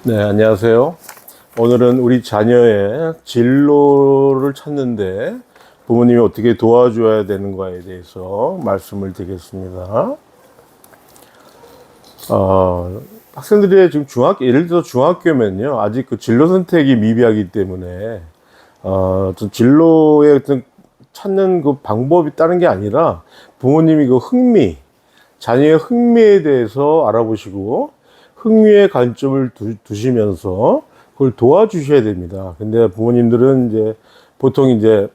네, 안녕하세요. 오늘은 우리 자녀의 진로를 찾는데 부모님이 어떻게 도와줘야 되는가에 대해서 말씀을 드리겠습니다. 학생들이 지금 예를 들어 중학교면요. 아직 그 진로 선택이 미비하기 때문에, 좀 진로의 어떤 찾는 그 방법이 다른 게 아니라 부모님이 그 자녀의 흥미에 대해서 알아보시고 흥미의 관점을 두시면서 그걸 도와주셔야 됩니다. 근데 부모님들은 이제 보통 이제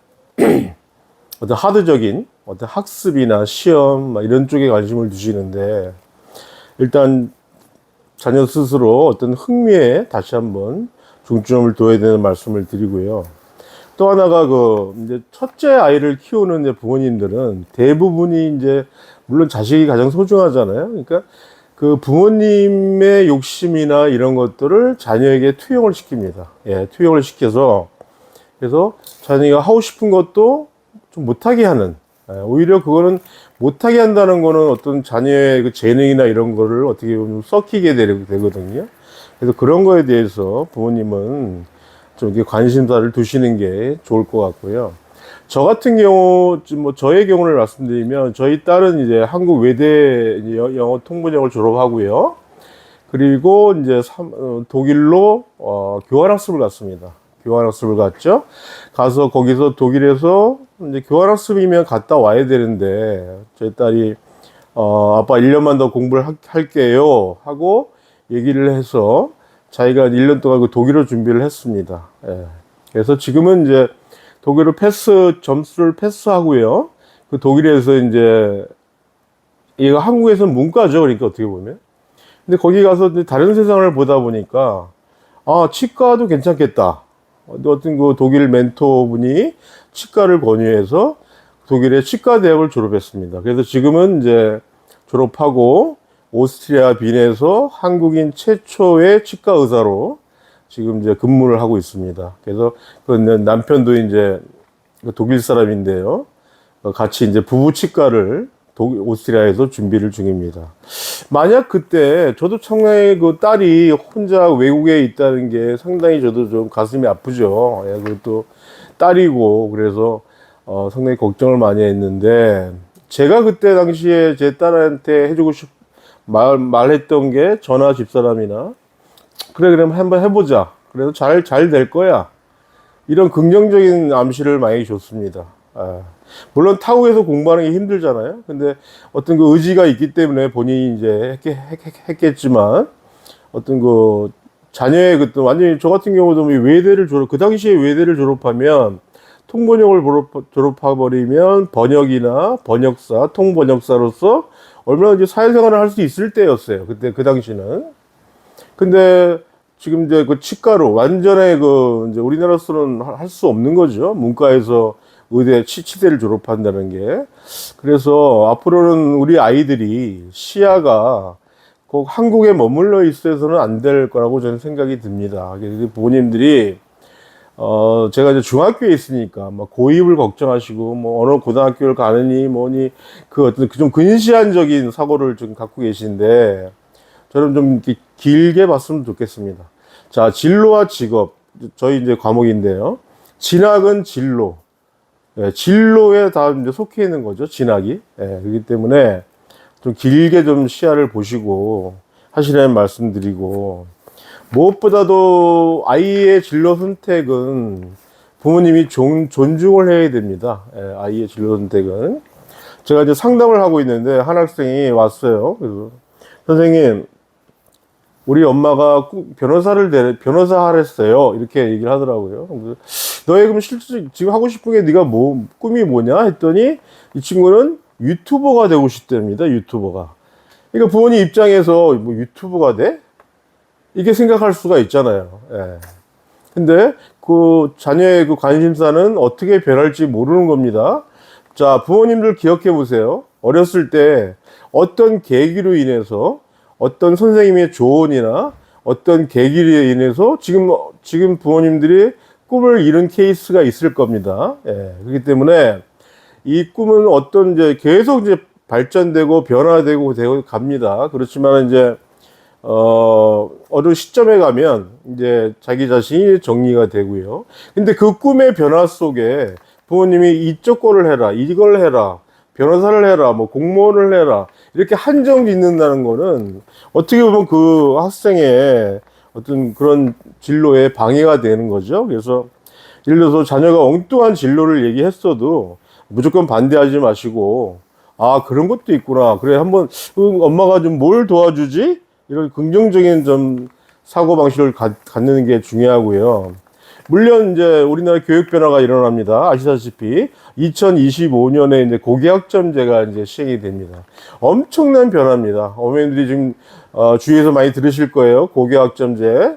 어떤 하드적인 어떤 학습이나 시험 이런 쪽에 관심을 두시는데 일단 자녀 스스로 어떤 흥미에 다시 한번 중점을 둬야 되는 말씀을 드리고요. 또 하나가 이제 첫째 아이를 키우는 이제 부모님들은 대부분이 이제 물론 자식이 가장 소중하잖아요. 그러니까 그 부모님의 욕심이나 이런 것들을 자녀에게 투영을 시킵니다. 예, 투영을 시켜서 그래서 자녀가 하고 싶은 것도 좀 못하게 하는, 오히려 그거는 못하게 한다는 거는 어떤 자녀의 그 재능이나 이런 거를 어떻게 보면 썩히게 되거든요. 그래서 그런 거에 대해서 부모님은 좀 이렇게 관심사를 두시는 게 좋을 것 같고요. 저 같은 경우, 뭐, 저의 경우를 말씀드리면, 저희 딸은 이제 한국 외대 영어 통번역을 졸업하고요. 그리고 이제 독일로, 교환학습을 갔습니다. 교환학습을 갔죠. 가서 거기서 독일에서 이제 교환학습이면 갔다 와야 되는데, 저희 딸이, 아빠 1년만 더 공부를 할게요. 하고 얘기를 해서 자기가 1년 동안 그 독일어 준비를 했습니다. 예. 그래서 지금은 이제 독일어 점수를 패스하고요. 그 독일에서 이제, 이거 한국에서는 문과죠. 그러니까 어떻게 보면. 근데 거기 가서 다른 세상을 보다 보니까, 치과도 괜찮겠다. 어떤 그 독일 멘토분이 치과를 권유해서 독일의 치과 대학을 졸업했습니다. 그래서 지금은 이제 졸업하고 오스트리아 빈에서 한국인 최초의 치과 의사로 지금 이제 근무를 하고 있습니다. 그래서 그 남편도 이제 독일 사람인데요. 같이 이제 부부 치과를 오스트리아에서 준비를 중입니다. 만약 그때 저도 청량의 그 딸이 혼자 외국에 있다는 게 상당히 저도 좀 가슴이 아프죠. 예, 그것도 딸이고 그래서 상당히 걱정을 많이 했는데 제가 그때 당시에 제 딸한테 해주고 말했던 게 전화 집사람이나 그래, 그럼 한번 해보자. 그래도 잘 될 거야. 이런 긍정적인 암시를 많이 줬습니다. 물론 타국에서 공부하는 게 힘들잖아요. 근데 어떤 그 의지가 있기 때문에 본인이 이제 했겠지만 어떤 그 자녀의 완전히 저 같은 경우도 그 당시에 외대를 졸업하면 통번역을 졸업해버리면 번역이나 번역사, 통번역사로서 얼마나 이제 사회생활을 할 수 있을 때였어요. 그때, 그 당시는. 근데 지금 이제 그 치과로 완전히 이제 우리나라로서는 할 수 없는 거죠. 문과에서 치대를 졸업한다는 게. 그래서 앞으로는 우리 아이들이 시야가 꼭 한국에 머물러 있어서는 안 될 거라고 저는 생각이 듭니다. 그래서 부모님들이 제가 이제 중학교에 있으니까, 막 고입을 걱정하시고, 뭐, 어느 고등학교를 가느니, 뭐니, 그 어떤 좀 근시안적인 사고를 좀 갖고 계신데, 저는 좀 이렇게 길게 봤으면 좋겠습니다. 자, 진로와 직업. 저희 이제 과목인데요. 진학은 진로. 예, 진로에 다 이제 속해 있는 거죠. 진학이. 예, 그렇기 때문에 좀 길게 좀 시야를 보시고 하시라는 말씀드리고, 무엇보다도 아이의 진로 선택은 부모님이 존중을 해야 됩니다. 예, 아이의 진로 선택은. 제가 이제 상담을 하고 있는데 한 학생이 왔어요. 그래서 선생님, 우리 엄마가 변호사 하랬어요. 이렇게 얘기를 하더라고요. 그래서 너의 그럼 실제 지금 하고 싶은 게 네가 꿈이 뭐냐 했더니 이 친구는 유튜버가 되고 싶답니다. 유튜버가. 그러니까 부모님 입장에서 뭐 유튜버가 돼? 이렇게 생각할 수가 있잖아요. 예. 근데 그 자녀의 그 관심사는 어떻게 변할지 모르는 겁니다. 자, 부모님들 기억해 보세요. 어렸을 때 어떤 계기로 인해서 어떤 선생님의 조언이나 어떤 계기로 인해서 지금 부모님들이 꿈을 이룬 케이스가 있을 겁니다. 예. 그렇기 때문에 이 꿈은 계속 이제 발전되고 변화되고 갑니다. 그렇지만 이제 어느 시점에 가면 이제 자기 자신이 정리가 되고요. 근데 그 꿈의 변화 속에 부모님이 이쪽 거를 해라, 이걸 해라, 변호사를 해라, 뭐 공무원을 해라, 이렇게 한정 짓는다는 거는 어떻게 보면 그 학생의 어떤 그런 진로에 방해가 되는 거죠. 그래서 예를 들어서 자녀가 엉뚱한 진로를 얘기했어도 무조건 반대하지 마시고, 아, 그런 것도 있구나. 그래, 한번 엄마가 좀 뭘 도와주지? 이런 긍정적인 좀 사고방식을 갖는 게 중요하고요. 물론 이제 우리나라 교육 변화가 일어납니다. 아시다시피 2025년에 이제 고교학점제가 이제 시행이 됩니다. 엄청난 변화입니다. 어머님들이 지금 주위에서 많이 들으실 거예요. 고교학점제.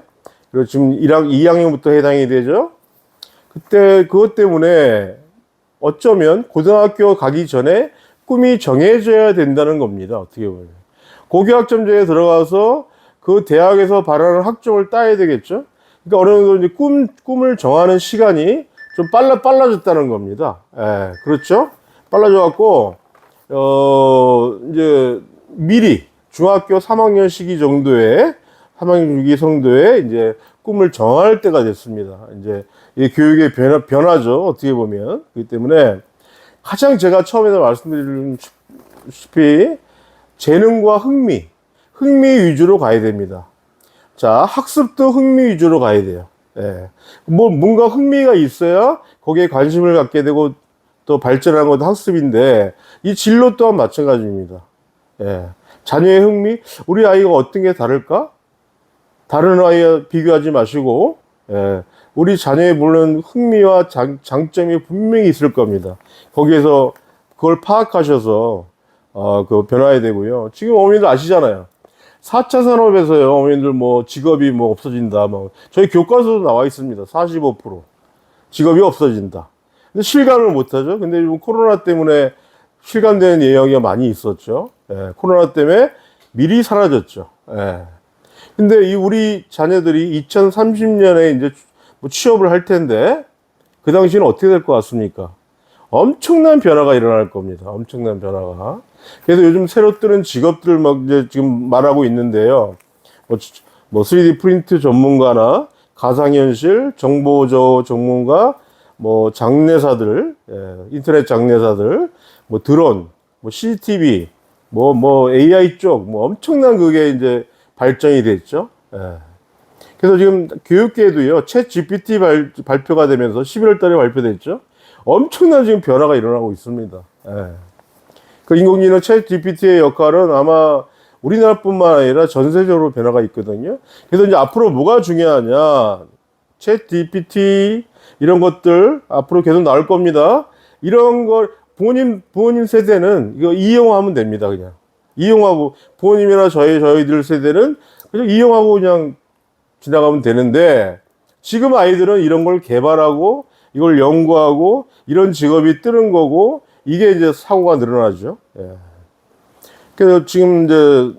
그리고 지금 2학년부터 해당이 되죠. 그때 그것 때문에 어쩌면 고등학교 가기 전에 꿈이 정해져야 된다는 겁니다. 어떻게 보면. 고교학점제에 들어가서 그 대학에서 바라는 학점을 따야 되겠죠. 그러니까 어느 정도 이제 꿈을 정하는 시간이 좀 빨라졌다는 겁니다. 예, 그렇죠? 빨라져갖고, 이제 미리 중학교 3학년 시기 정도에, 3학년 시기 정도에 이제 꿈을 정할 때가 됐습니다. 이제 이 교육의 변화죠. 어떻게 보면. 그렇기 때문에 가장 제가 처음에 말씀드렸다시피 재능과 흥미 위주로 가야 됩니다. 자, 학습도 흥미 위주로 가야 돼요. 예. 뭔가 흥미가 있어야 거기에 관심을 갖게 되고 또 발전하는 것도 학습인데 이 진로 또한 마찬가지입니다. 예. 자녀의 흥미, 우리 아이가 어떤 게 다를까? 다른 아이와 비교하지 마시고, 예. 우리 자녀의 물론 흥미와 장점이 분명히 있을 겁니다. 거기에서 그걸 파악하셔서 그 변화해야 되고요. 지금 어머니들 아시잖아요. 4차 산업에서요, 어머니들 뭐 직업이 뭐 없어진다. 뭐 저희 교과서도 나와 있습니다. 45% 직업이 없어진다. 근데 실감을 못하죠. 근데 지금 코로나 때문에 실감되는 예언이 많이 있었죠. 예, 코로나 때문에 미리 사라졌죠. 예. 근데 이 우리 자녀들이 2030년에 이제 뭐 취업을 할 텐데 그 당시에는 어떻게 될 것 같습니까? 엄청난 변화가 일어날 겁니다. 엄청난 변화가. 그래서 요즘 새로 뜨는 직업들 막 이제 지금 말하고 있는데요. 뭐 3D 프린트 전문가나 가상현실, 정보 전문가, 뭐 장례사들, 예, 인터넷 장례사들, 뭐 드론, 뭐 CCTV, 뭐 AI 쪽, 뭐 엄청난 그게 이제 발전이 됐죠. 예. 그래서 지금 교육계에도요, 챗 GPT 발표가 되면서 11월 달에 발표됐죠. 엄청난 지금 변화가 일어나고 있습니다. 예. 그 인공지능 챗 GPT의 역할은 아마 우리나라뿐만 아니라 전 세계적으로 변화가 있거든요. 그래서 이제 앞으로 뭐가 중요하냐. 챗 GPT 이런 것들 앞으로 계속 나올 겁니다. 이런 걸 부모님 세대는 이거 이용하면 됩니다. 그냥. 이용하고 부모님이나 저희들 세대는 그냥 이용하고 그냥 지나가면 되는데 지금 아이들은 이런 걸 개발하고 이걸 연구하고 이런 직업이 뜨는 거고 이게 이제 사고가 늘어나죠. 예. 그래서 지금 이제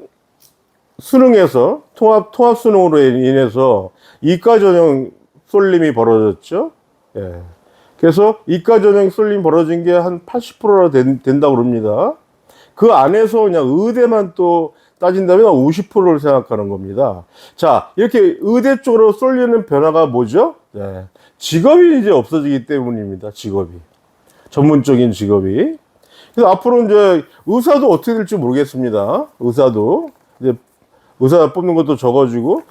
수능에서 통합 수능으로 인해서 이과 전형 쏠림이 벌어졌죠. 예. 그래서 이과 전형 쏠림 벌어진 게 한 80%나 된다고 그럽니다. 그 안에서 그냥 의대만 또 따진다면 50%를 생각하는 겁니다. 자, 이렇게 의대 쪽으로 쏠리는 변화가 뭐죠? 네. 직업이 이제 없어지기 때문입니다. 직업이. 전문적인 직업이. 그래서 앞으로 이제 의사도 어떻게 될지 모르겠습니다. 의사도. 이제 의사 뽑는 것도 적어지고,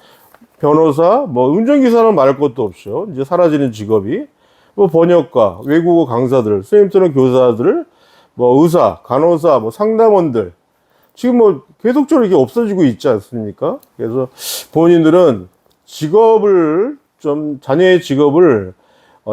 변호사, 뭐 운전기사는 말할 것도 없죠. 이제 사라지는 직업이. 뭐 번역가, 외국어 강사들, 선생님 또는 교사들, 뭐 의사, 간호사, 뭐 상담원들. 지금 뭐 계속적으로 이게 없어지고 있지 않습니까? 그래서 부모님들은 직업을 좀 자녀의 직업을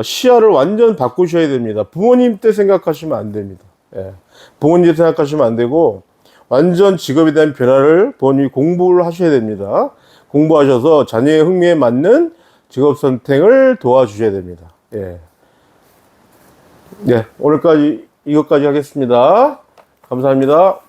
시야를 완전 바꾸셔야 됩니다. 부모님 때 생각하시면 안 됩니다. 예. 부모님 때 생각하시면 안 되고 완전 직업에 대한 변화를 부모님이 공부를 하셔야 됩니다. 공부하셔서 자녀의 흥미에 맞는 직업 선택을 도와주셔야 됩니다. 예. 네, 오늘까지 이것까지 하겠습니다. 감사합니다.